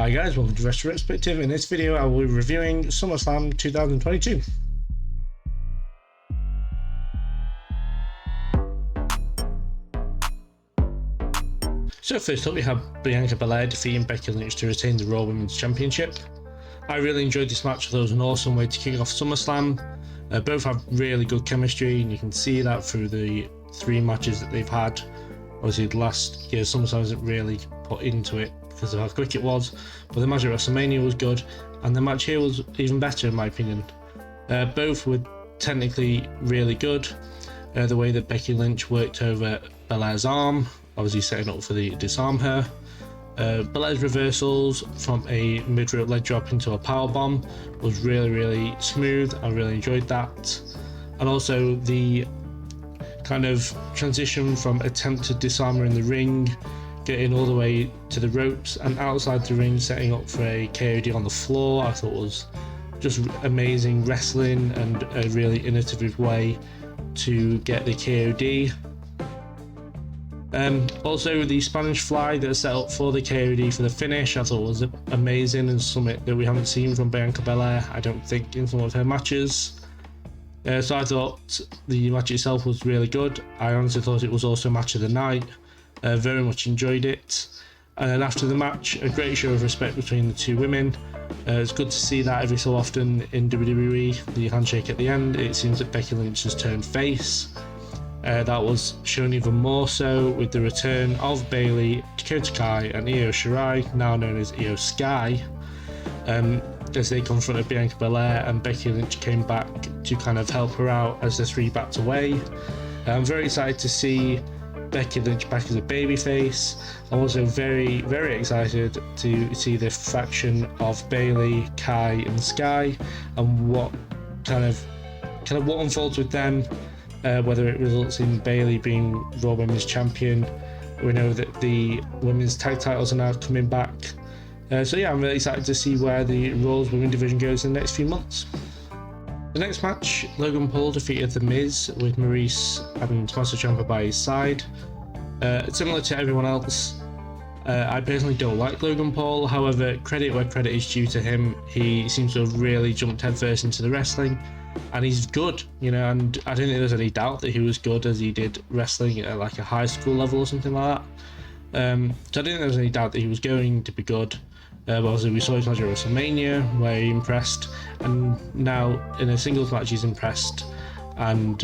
Hi guys, welcome to Wrestling Perspective. In this video I will be reviewing SummerSlam 2022. So first up we have Bianca Belair defeating Becky Lynch to retain the Raw Women's Championship. I really enjoyed this match. I thought it was an awesome way to kick off SummerSlam. Both have really good chemistry and you can see that through the 3 matches that they've had. Obviously last year SummerSlam isn't really put into it because of how quick it was, but the match at WrestleMania was good and the match here was even better in my opinion. Both were technically really good. The way that Becky Lynch worked over Belair's arm, obviously setting up for the disarm her. Belair's reversals from a mid-rope leg drop into a powerbomb was really smooth. I really enjoyed that. And also the kind of transition from attempted disarmer in the ring, getting all the way to the ropes and outside the ring, setting up for a KOD on the floor, I thought was just amazing wrestling and a really innovative way to get the KOD. Also the Spanish fly that set up for the KOD for the finish I thought was amazing and something that we haven't seen from Bianca Belair, I don't think, in some of her matches. So I thought the match itself was really good. I honestly thought it was also match of the night. Very much enjoyed it. And then after the match, a great show of respect between the two women. It's good to see that every so often in WWE, the handshake at the end. It seems that Becky Lynch has turned face. That was shown even more so with the return of Bayley, Dakota Kai and Io Shirai, now known as Io Sky, as they confronted Bianca Belair, and Becky Lynch came back to kind of help her out as the 3 backed away. I'm very excited to see Becky Lynch back as a babyface. I'm also very excited to see the faction of Bayley, Kai and Sky and what kind of what unfolds with them. Whether it results in Bayley being Raw Women's Champion. We know that the women's tag titles are now coming back. So yeah, I'm really excited to see where the Raw's Women division goes in the next few months. The next match, Logan Paul defeated The Miz with Maurice and Tommaso Ciampa by his side. Similar to everyone else, I personally don't like Logan Paul. However, credit where credit is due to him. He seems to have really jumped headfirst into the wrestling. And he's good, you know, and I don't think there's any doubt that he was good as he did wrestling at like a high school level or something like that. So I don't think there's any doubt that he was going to be good. But obviously we saw his match at WrestleMania where he impressed, and now in a singles match he's impressed. And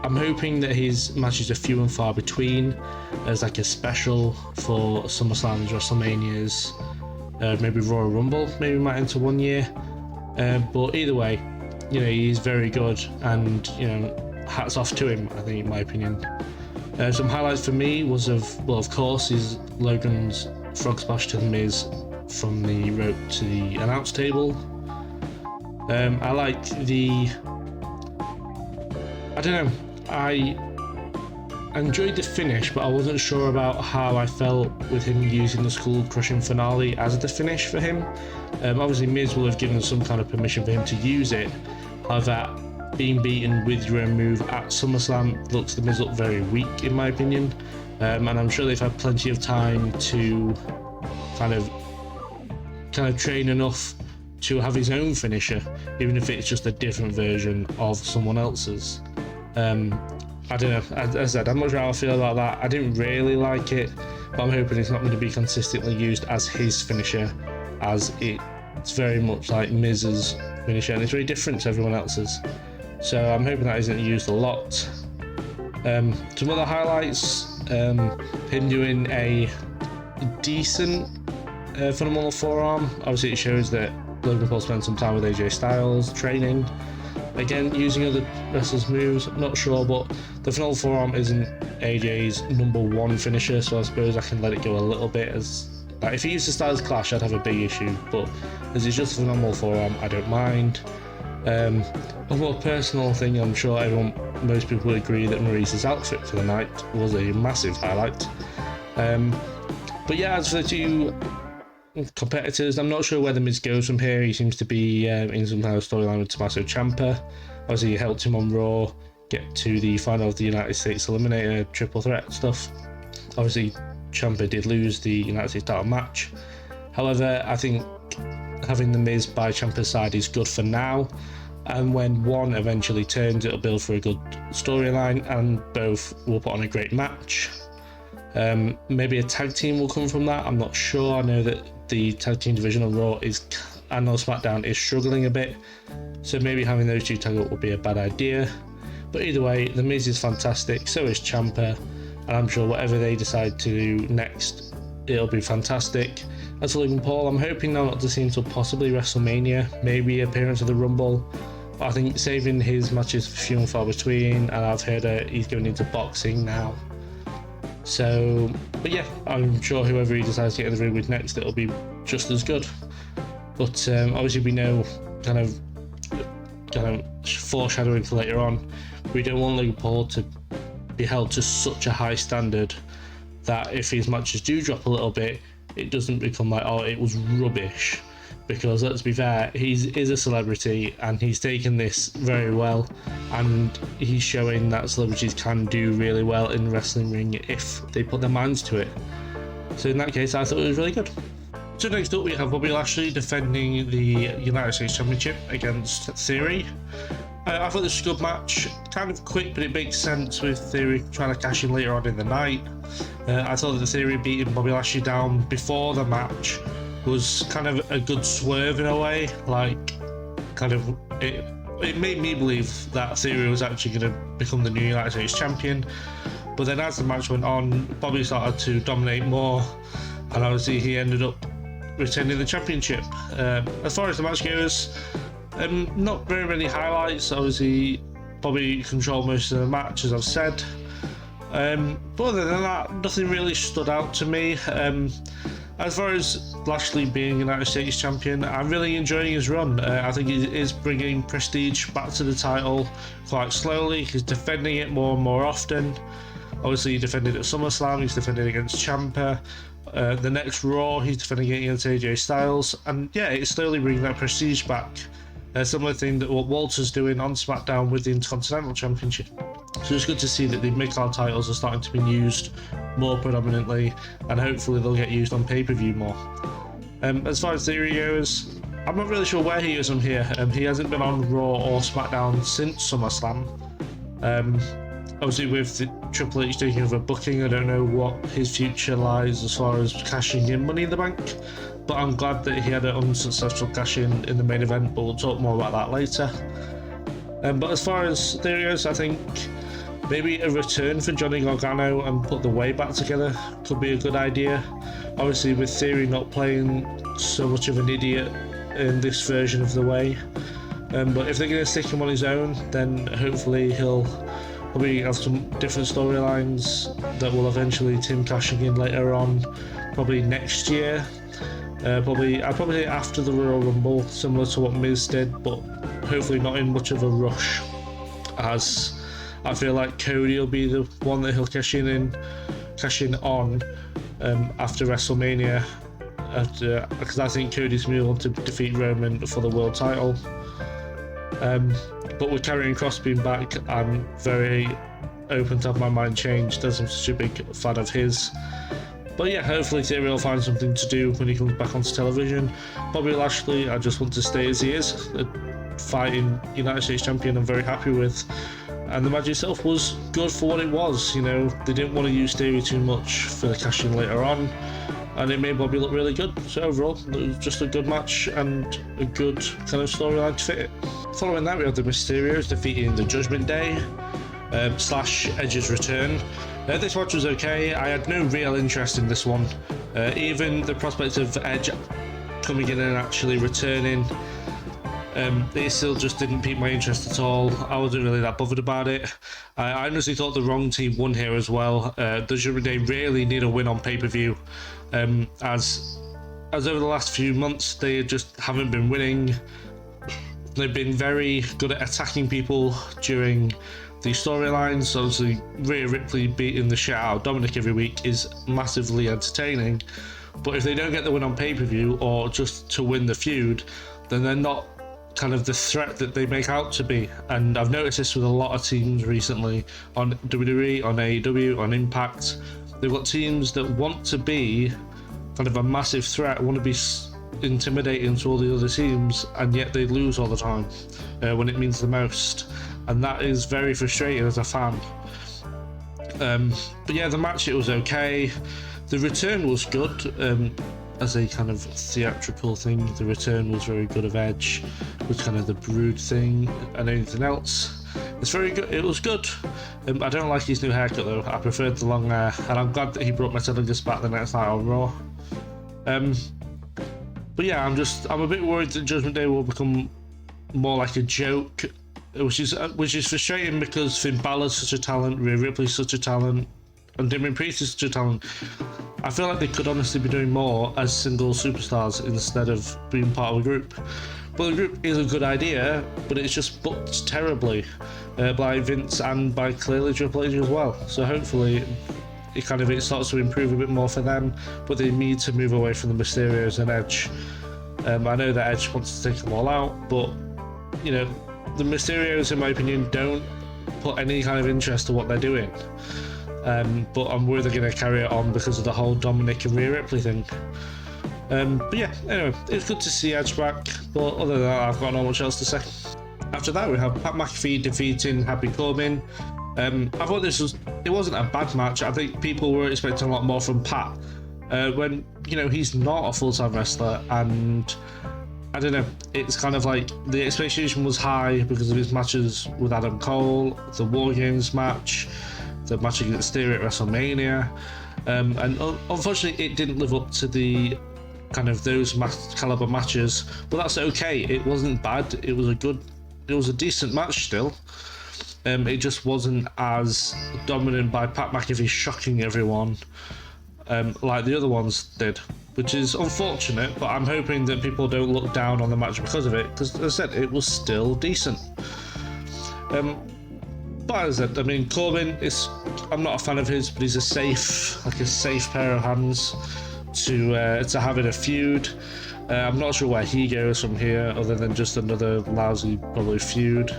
I'm hoping that his matches are few and far between as like a special for SummerSlams, WrestleManias, maybe Royal Rumble, maybe might enter one year. But either way, you know, he's very good and, you know, hats off to him, I think, in my opinion. Some highlights for me was of course, is Logan's frog splash to The Miz from the rope to the announce table. I liked I enjoyed the finish, but I wasn't sure about how I felt with him using the skull crushing finale as the finish for him. Obviously Miz will have given some kind of permission for him to use it. However, being beaten with your own move at SummerSlam looks the Miz look very weak in my opinion, and I'm sure they've had plenty of time to kind of train enough to have his own finisher, even if it's just a different version of someone else's. I don't know, as I said, I'm not sure how I feel about that. I didn't really like it, but I'm hoping it's not going to be consistently used as his finisher, as it's very much like Miz's finisher and it's very different to everyone else's. So I'm hoping that isn't used a lot. Some other highlights, him doing a decent phenomenal forearm. Obviously it shows that Logan Paul spent some time with AJ Styles training. Again, using other wrestlers' moves, I'm not sure, but the phenomenal forearm isn't AJ's #1 finisher, so I suppose I can let it go a little bit. As like, if he used the Styles Clash, I'd have a big issue, but as it's just a phenomenal forearm, I don't mind. A more personal thing, I'm sure most people would agree that Maurice's outfit for the night was a massive highlight. But yeah, as for the two competitors, I'm not sure where The Miz goes from here. He seems to be in some kind of storyline with Tommaso Ciampa. Obviously he helped him on Raw get to the final of the United States Eliminator triple threat stuff. Obviously Ciampa did lose the United States title match, However, I think having the Miz by Ciampa's side is good for now, and when one eventually turns, it'll build for a good storyline, and both will put on a great match. Maybe a tag team will come from that, I'm not sure. I know that the tag team division on Raw and on SmackDown is struggling a bit, so maybe having those two tag up would be a bad idea. But either way, the Miz is fantastic, so is Ciampa, and I'm sure whatever they decide to do next, it'll be fantastic. As for Logan Paul, I'm hoping now not to see him until possibly WrestleMania, maybe appearance of the Rumble. But I think saving his matches for few and far between, and I've heard he's going into boxing now. So, but yeah, I'm sure whoever he decides to get in the ring with next, it'll be just as good. But obviously we know, kind of foreshadowing for later on, we don't want Logan Paul to be held to such a high standard that if his matches do drop a little bit, it doesn't become like, oh, it was rubbish. Because let's be fair, he is a celebrity and he's taken this very well, and he's showing that celebrities can do really well in the wrestling ring if they put their minds to it. So in that case, I thought it was really good. So next up we have Bobby Lashley defending the United States Championship against Theory. I thought this was a good match, kind of quick, but it makes sense with Theory trying to cash in later on in the night. I thought that the Theory beating Bobby Lashley down before the match was kind of a good swerve in a way, like kind of it made me believe that Theory was actually going to become the new United States champion. But then as the match went on, Bobby started to dominate more, and obviously he ended up retaining the championship. As far as the match goes, not very many highlights. Obviously Bobby controlled most of the match, as I've said. But other than that, nothing really stood out to me. As far as Lashley being United States champion, I'm really enjoying his run. I think he is bringing prestige back to the title quite slowly. He's defending it more and more often. Obviously he defended at SummerSlam, he's defended against Ciampa. The next Raw, he's defending against AJ Styles. And yeah, it's slowly bringing that prestige back. Similar thing that what Walter's doing on SmackDown with the Intercontinental Championship. So it's good to see that the mid-card titles are starting to be used more predominantly, and hopefully they'll get used on pay-per-view more. As far as Theory goes, I'm not really sure where he is from here. He hasn't been on Raw or SmackDown since SummerSlam. Obviously with the Triple H taking over booking, I don't know what his future lies as far as cashing in Money in the Bank, but I'm glad that he had an unsuccessful cash in the main event, but we'll talk more about that later. But as far as Theory goes, I think maybe a return for Johnny Gargano and put the way back together could be a good idea. Obviously with Theory not playing so much of an idiot in this version of the way. But if they're going to stick him on his own, then hopefully he'll probably have some different storylines that will eventually Tim cashing in later on, probably next year. I'd probably say after the Royal Rumble, similar to what Miz did, but hopefully not in much of a rush, as I feel like Cody will be the one that he'll cash in on after WrestleMania, because I think Cody's going to be able to defeat Roman for the world title. But with Karrion Kross being back, I'm very open to have my mind changed, as I'm such a big fan of his. But yeah, hopefully Theory will find something to do when he comes back onto television. Bobby Lashley, I just want to stay as he is, a fighting United States champion I'm very happy with. And the match itself was good for what it was. You know, they didn't want to use Theory too much for the cash-in later on, and it made Bobby look really good. So overall, it was just a good match and a good kind of storyline to fit it. Following that, we had the Mysterios defeating the Judgement Day / Edge's return. This match was okay. I had no real interest in this one. Even the prospect of Edge coming in and actually returning, it still just didn't pique my interest at all. I wasn't really that bothered about it. I honestly thought the wrong team won here as well. The Judgement Day really need a win on pay-per-view, as over the last few months they just haven't been winning. They've been very good at attacking people during the storylines. Obviously Rhea Ripley beating the shit out of Dominic every week is massively entertaining, but if they don't get the win on pay-per-view or just to win the feud, then they're not kind of the threat that they make out to be. And I've noticed this with a lot of teams recently on WWE, on AEW, on Impact. They've got teams that want to be kind of a massive threat, want to be intimidating to all the other teams, and yet they lose all the time when it means the most, and that is very frustrating as a fan. But yeah, the match, it was okay. The return was good. As a kind of theatrical thing, the return was very good of Edge, was kind of the Brood thing, and anything else. It's very good. It was good. I don't like his new haircut though. I preferred the long hair, and I'm glad that he brought Metallica back the next night on Raw. But yeah, I'm a bit worried that Judgment Day will become more like a joke, which is frustrating because Finn Balor's such a talent, Rhea Ripley's such a talent, and Damien Priest is such a talent. I feel like they could honestly be doing more as single superstars instead of being part of a group. But the group is a good idea, but it's just booked terribly by Vince and by clearly Triple H as well. So hopefully it starts to improve a bit more for them, but they need to move away from the Mysterios and Edge. I know that Edge wants to take them all out, but you know, the Mysterios, in my opinion, don't put any kind of interest to what they're doing. But I'm worried they're going to carry it on because of the whole Dominic and Rhea Ripley thing. But yeah, anyway, it's good to see Edge back, but other than that, I've got not much else to say. After that, we have Pat McAfee defeating Happy Corbin. I thought it wasn't a bad match. I think people were expecting a lot more from Pat, when, you know, he's not a full-time wrestler, and I don't know, it's kind of like the expectation was high because of his matches with Adam Cole, the War Games match, the match against Theory at WrestleMania, and unfortunately it didn't live up to the kind of those caliber matches, but that's okay. It wasn't bad. It was a decent match still. It just wasn't as dominant by Pat McAfee shocking everyone like the other ones did, which is unfortunate, but I'm hoping that people don't look down on the match because of it, because as I said, it was still decent. But as I said, I mean, Corbin I'm not a fan of his, but he's a safe pair of hands to have in a feud. I'm not sure where he goes from here, other than just another lousy probably feud.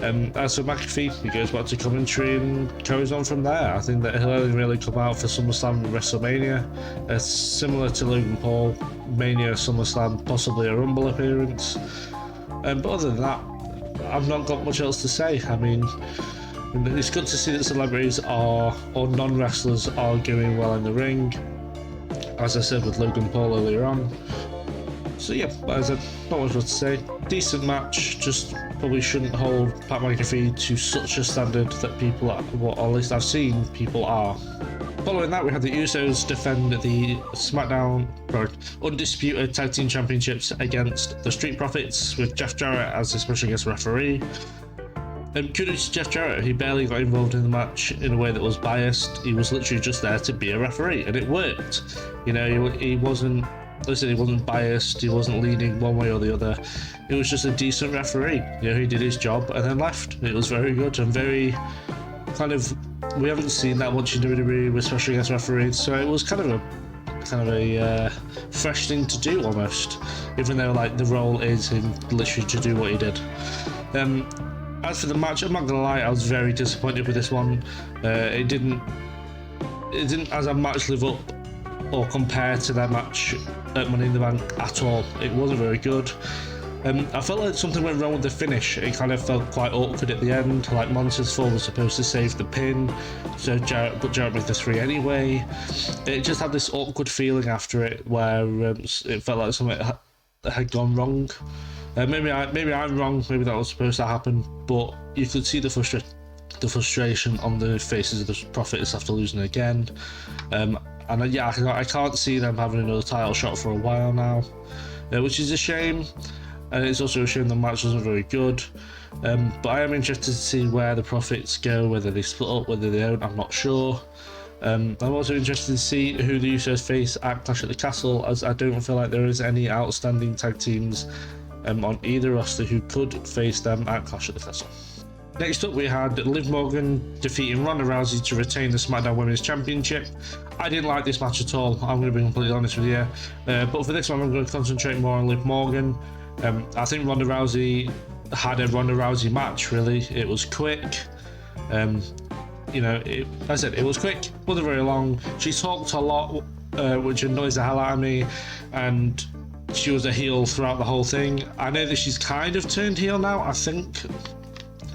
As for McAfee, he goes back to commentary and carries on from there. I think that he'll only really come out for SummerSlam and WrestleMania. Similar to Logan Paul, Mania, SummerSlam, possibly a Rumble appearance. But other than that, I've not got much else to say. I mean, it's good to see that celebrities or non-wrestlers are doing well in the ring, as I said with Logan Paul earlier on. So yeah, as I said, not much to say. Decent match, just probably shouldn't hold Pat McAfee to such a standard that people are, or at least I've seen people are. Following that, we had the Usos defend the SmackDown Undisputed Tag Team Championships against the Street Profits, with Jeff Jarrett as a special guest referee. Kudos to Jeff Jarrett, he barely got involved in the match in a way that was biased. He was literally just there to be a referee, and it worked. You know, he wasn't biased, he wasn't leaning one way or the other. He was just a decent referee. You know, he did his job and then left. It was very good and very kind of, we haven't seen that much in WWE with special guest referees, so it was kind of a fresh thing to do almost, even though like the role is him literally to do what he did. As for the match, I'm not gonna lie, I was very disappointed with this one. It didn't as a match live up or compare to their match at Money in the Bank at all. It wasn't very good. I felt like something went wrong with the finish. It kind of felt quite awkward at the end, like Monsters 4 was supposed to save the pin, so Jarrett made the 3 anyway. It just had this awkward feeling after it where it felt like something had gone wrong. Maybe I'm wrong, maybe that was supposed to happen, but you could see the frustration on the faces of the Profits after losing again. And yeah, I can't see them having another title shot for a while now, which is a shame. And it's also a shame the match wasn't very good. But I am interested to see where the Profits go, whether they split up, whether they don't, I'm not sure. I'm also interested to see who the Usos face at Clash at the Castle, as I don't feel like there is any outstanding tag teams on either roster who could face them at Clash at the Castle. Next up, we had Liv Morgan defeating Ronda Rousey to retain the SmackDown Women's Championship. I didn't like this match at all, I'm going to be completely honest with you. But for this one, I'm going to concentrate more on Liv Morgan. I think Ronda Rousey had a Ronda Rousey match, really. It was quick. You know, as I said, it was quick, wasn't very long. She talked a lot which annoys the hell out of me. And she was a heel throughout the whole thing. I know that she's kind of turned heel now. I think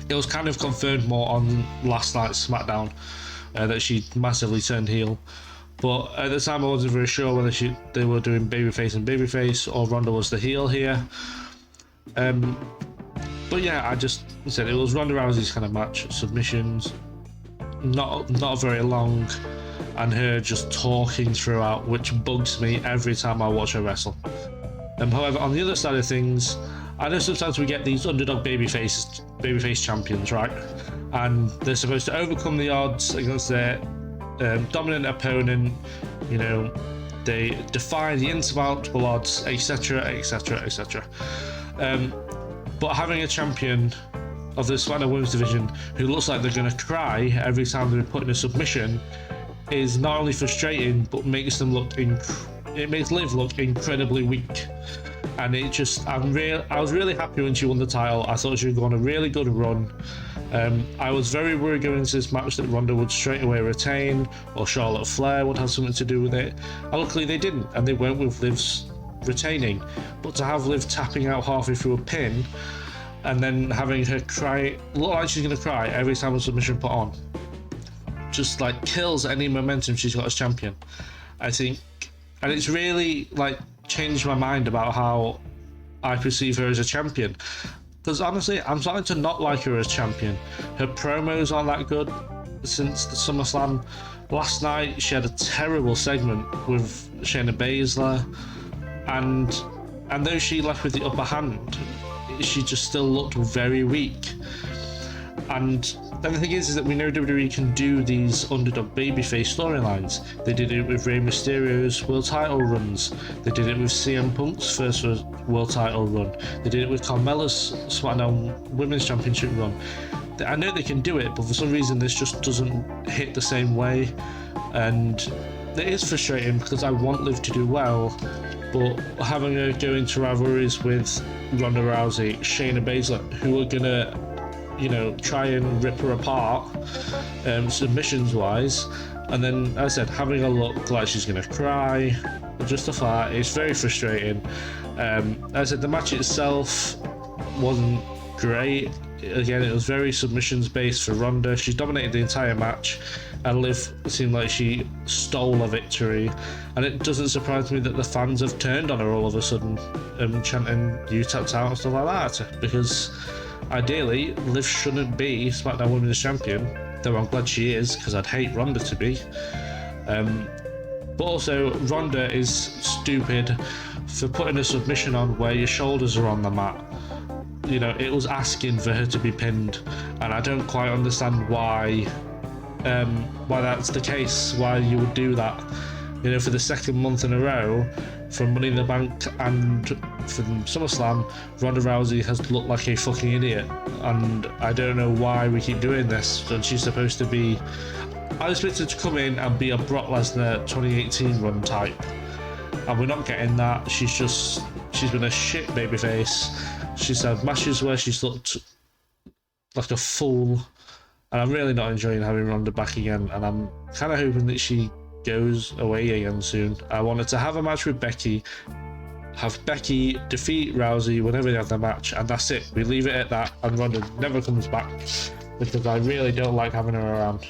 it was kind of confirmed more on last night's SmackDown that she massively turned heel. But at the time I wasn't very sure whether they were doing babyface and babyface or Ronda was the heel here. But yeah, I just said it was Ronda Rousey's kind of match. Submissions, not very long, and her just talking throughout, which bugs me every time I watch her wrestle. However, on the other side of things, I know sometimes we get these underdog babyface champions, right? And they're supposed to overcome the odds against their dominant opponent. You know, they defy the insurmountable odds, etc., etc., etc. But having a champion of the SmackDown Women's Division who looks like they're going to cry every time they're put in a submission is not only frustrating, but makes them it makes Liv look incredibly weak. And it just, I was really happy when she won the title. I thought she would go on a really good run. I was very worried going into this match that Ronda would straight away retain, or Charlotte Flair would have something to do with it. And luckily they didn't, and they went with Liv's retaining. But to have Liv tapping out halfway through a pin, and then having her look like she's going to cry every time a submission put on, just like kills any momentum she's got as champion, I think. And it's really like changed my mind about how I perceive her as a champion, because honestly I'm starting to not like her as champion. Her promos aren't that good since the SummerSlam. Last night she had a terrible segment with Shayna Baszler, and though she left with the upper hand, she just still looked very weak. And the thing is that we know WWE can do these underdog babyface storylines. They did it with Rey Mysterio's world title runs. They did it with CM Punk's first world title run. They did it with Carmella's SmackDown Women's Championship run. I know they can do it, but for some reason this just doesn't hit the same way. And it is frustrating because I want Liv to do well, but having her go into rivalries with Ronda Rousey, Shayna Baszler, who are gonna, you know, try and rip her apart submissions wise, and then as I said, having her look like she's gonna cry, just a fart, it's very frustrating. As I said, the match itself wasn't great. Again, it was very submissions based for Ronda. She dominated the entire match, and Liv seemed like she stole a victory. And it doesn't surprise me that the fans have turned on her all of a sudden, chanting "you tapped out" and stuff like that, because ideally Liv shouldn't be SmackDown Women's Champion, though I'm glad she is, because I'd hate Ronda to be. But also Ronda is stupid for putting a submission on where your shoulders are on the mat. You know, it was asking for her to be pinned, and I don't quite understand why that's the case, why you would do that. You know, for the second month in a row, from Money in the Bank and from SummerSlam, Ronda Rousey has looked like a fucking idiot, and I don't know why we keep doing this. And she's supposed to be, I expect her to come in and be a Brock Lesnar 2018 run type, and we're not getting that. She's been a shit babyface. She's had matches where she's looked like a fool, and I'm really not enjoying having Ronda back again, and I'm kind of hoping that she goes away again soon. I wanted to have a match with Becky, have Becky defeat Rousey whenever they have their match, and that's it. We leave it at that, and Ronda never comes back, because I really don't like having her around.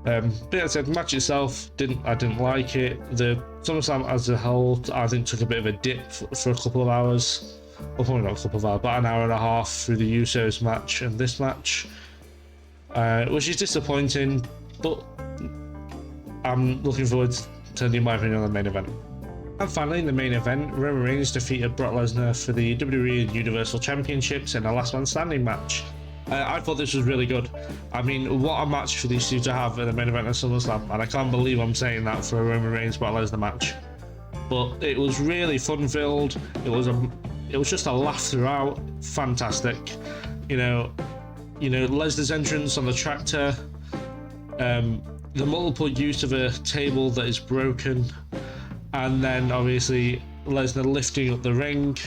But as I said, the match itself, I didn't like it. The SummerSlam as a whole, I think, took a bit of a dip for a couple of hours. Well, probably not a couple of hours, but an hour and a half through the Usos match and this match, which is disappointing, but I'm looking forward to telling you my opinion on the main event. And finally, in the main event, Roman Reigns defeated Brock Lesnar for the WWE and Universal Championships in a last man standing match. I thought this was really good. I mean, what a match for these two to have in the main event of SummerSlam, and I can't believe I'm saying that for a Roman Reigns Brock Lesnar match. But it was really fun-filled. It was just a laugh throughout. Fantastic. You know, Lesnar's entrance on the tractor, the multiple use of a table that is broken, and then obviously Lesnar lifting up the ring.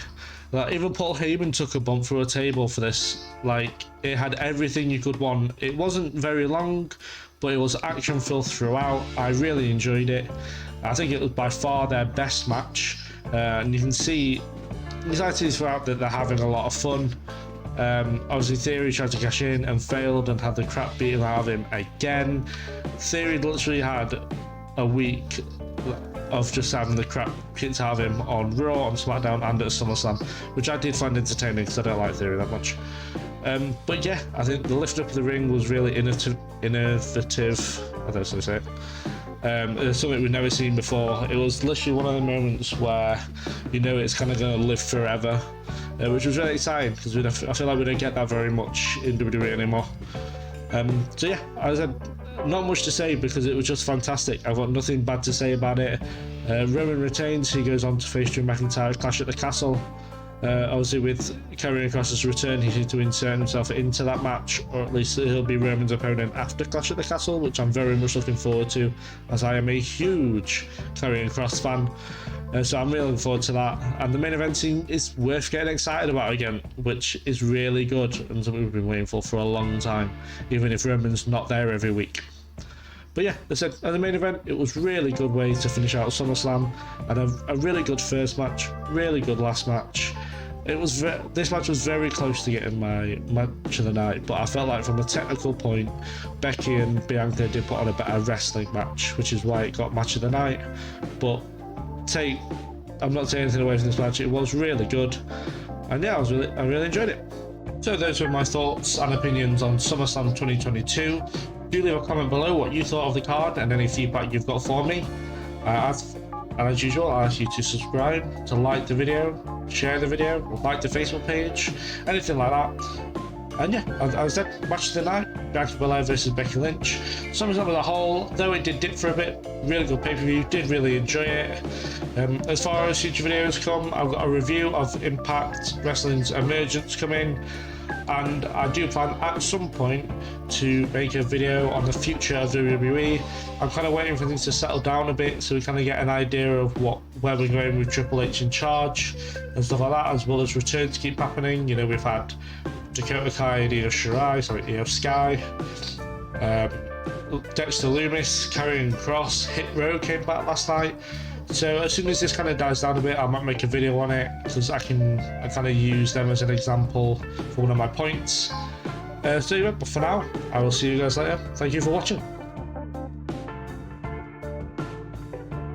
Like, even Paul Heyman took a bump through a table for this. Like, it had everything you could want. It wasn't very long, but it was action-filled throughout. I really enjoyed it. I think it was by far their best match, and you can see throughout that they're having a lot of fun. Obviously Theory tried to cash in and failed and had the crap beaten out of him again. Theory literally had a week of just having the crap kicked out of him on Raw, on SmackDown and at SummerSlam, which I did find entertaining because I don't like Theory that much. But yeah, I think the lift up of the ring was really innovative. I don't know how to say it. It was something we've never seen before. It was literally one of the moments where you know it's kind of going to live forever, which was really exciting because I feel like we don't get that very much in WWE anymore. So yeah, as I said, not much to say because it was just fantastic. I've got nothing bad to say about it. Roman retains. He goes on to face Drew McIntyre, Clash at the Castle. Obviously with Karrion Kross's return, he needs to insert himself into that match, or at least he'll be Roman's opponent after Clash at the Castle, which I'm very much looking forward to, as I am a huge Karrion Kross fan. So I'm really looking forward to that. And the main event scene is worth getting excited about again, which is really good and something we've been waiting for a long time, even if Roman's not there every week. But yeah, as I said, at the main event, it was really good way to finish out SummerSlam, and a really good first match, really good last match. This match was very close to getting my match of the night, but I felt like from a technical point, Becky and Bianca did put on a better wrestling match, which is why it got match of the night. But I'm not taking anything away from this match. It was really good, and yeah, I really enjoyed it. So those were my thoughts and opinions on SummerSlam 2022. Do leave a comment below what you thought of the card and any feedback you've got for me. And as usual, I ask you to subscribe, to like the video, share the video, like the Facebook page, anything like that. And yeah, as I said, match of the night, Bianca Belair versus Becky Lynch. SummerSlam as a whole, though it did dip for a bit, really good pay-per-view, did really enjoy it. As far as future videos come, I've got a review of Impact Wrestling's Emergence coming, and I do plan at some point to make a video on the future of WWE. I'm kind of waiting for things to settle down a bit so we kind of get an idea of where we're going with Triple H in charge and stuff like that, as well as returns keep happening. You know, we've had Dakota Kai and Io Sky, Dexter Lumis, Karrion Kross, Hit Row came back last night. So as soon as this kind of dies down a bit, I might make a video on it because I kind of use them as an example for one of my points. So yeah, but for now, I will see you guys later. Thank you for watching.